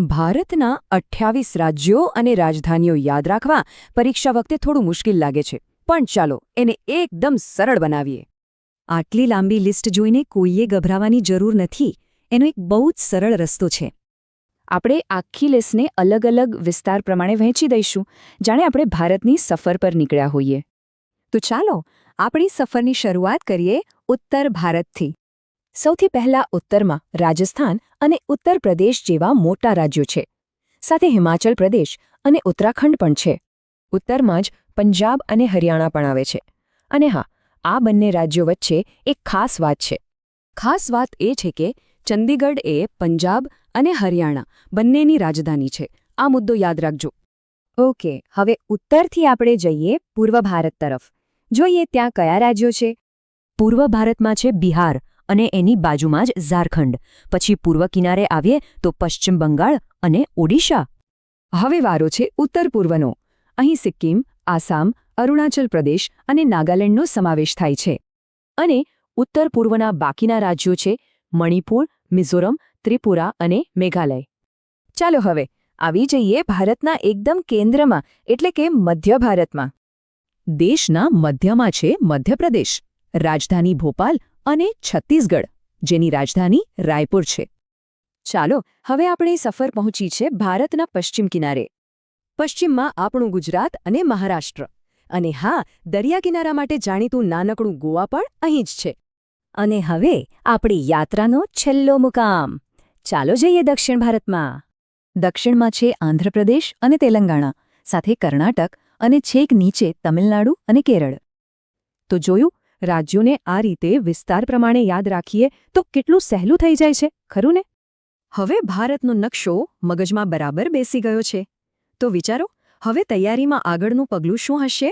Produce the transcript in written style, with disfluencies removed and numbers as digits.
ભારતના 28 રાજ્યો અને રાજધાનીઓ યાદ રાખવા પરીક્ષા વખતે થોડું મુશ્કેલ લાગે છે, પણ ચાલો એને એકદમ સરળ બનાવીએ. આટલી લાંબી લિસ્ટ જોઈને કોઈએ ગભરાવાની જરૂર નથી. એનો એક બહુ જ સરળ રસ્તો છે. આપણે આખી લિસ્ટને અલગ અલગ વિસ્તાર પ્રમાણે વહેંચી દઈશું, જાણે આપણે ભારતની સફર પર નીકળ્યા હોઈએ. તો ચાલો આપણી સફરની શરૂઆત કરીએ ઉત્તર ભારતથી. સૌથી પહેલા ઉત્તરમાં રાજસ્થાન અને ઉત્તર પ્રદેશ જેવા મોટા રાજ્યો છે. સાથે હિમાચલ પ્રદેશ અને ઉત્તરાખંડ પણ છે. ઉત્તરમાં જ પંજાબ અને હરિયાણા પણ આવે છે. અને હા, આ બંને રાજ્યો વચ્ચે એક ખાસ વાત છે. ખાસ વાત એ છે કે ચંદીગઢ એ પંજાબ અને હરિયાણા બંનેની રાજધાની છે. આ મુદ્દો યાદ રાખજો. ઓકે, હવે ઉત્તરથી આપણે જઈએ પૂર્વ ભારત તરફ. જોઈએ ત્યાં કયા રાજ્યો છે. પૂર્વ ભારતમાં છે બિહાર અને એની બાજુમાં જ ઝારખંડ. પછી પૂર્વ કિનારે આવીએ તો પશ્ચિમ બંગાળ અને ઓડિશા. હવે વારો છે ઉત્તર પૂર્વનો. અહીં સિક્કિમ, આસામ, અરુણાચલ પ્રદેશ અને નાગાલેન્ડનો સમાવેશ થાય છે. અને ઉત્તર પૂર્વના બાકીના રાજ્યો છે મણિપુર, મિઝોરમ, ત્રિપુરા અને મેઘાલય. ચાલો હવે આવી જઈએ ભારતના એકદમ કેન્દ્રમાં, એટલે કે મધ્ય ભારતમાં. દેશના મધ્યમાં છે મધ્યપ્રદેશ, રાજધાની ભોપાલ અને છત્તીસગઢ, જેની રાજધાની રાયપુર છે. ચાલો હવે આપણે સફર પહોંચી છે ભારતના પશ્ચિમ કિનારે. પશ્ચિમમાં આપણું ગુજરાત અને મહારાષ્ટ્ર. અને હા, દરિયા કિનારા માટે જાણીતું નાનકડું ગોવા પણ અહીં જ છે. અને હવે આપણી યાત્રાનો છેલ્લો મુકામ. ચાલો જઈએ દક્ષિણ ભારતમાં. દક્ષિણમાં છે આંધ્રપ્રદેશ અને તેલંગાણા, સાથે કર્ણાટક અને છેક નીચે તમિલનાડુ અને કેરળ. તો જોયું, રાજ્યોને આ રીતે વિસ્તાર પ્રમાણે યાદ રાખીએ તો કેટલું સહેલું થઈ જાય છે, ખરું ને? હવે ભારતનો નકશો મગજમાં બરાબર બેસી ગયો છે. તો વિચારો, હવે તૈયારીમાં આગળનું પગલું શું હશે?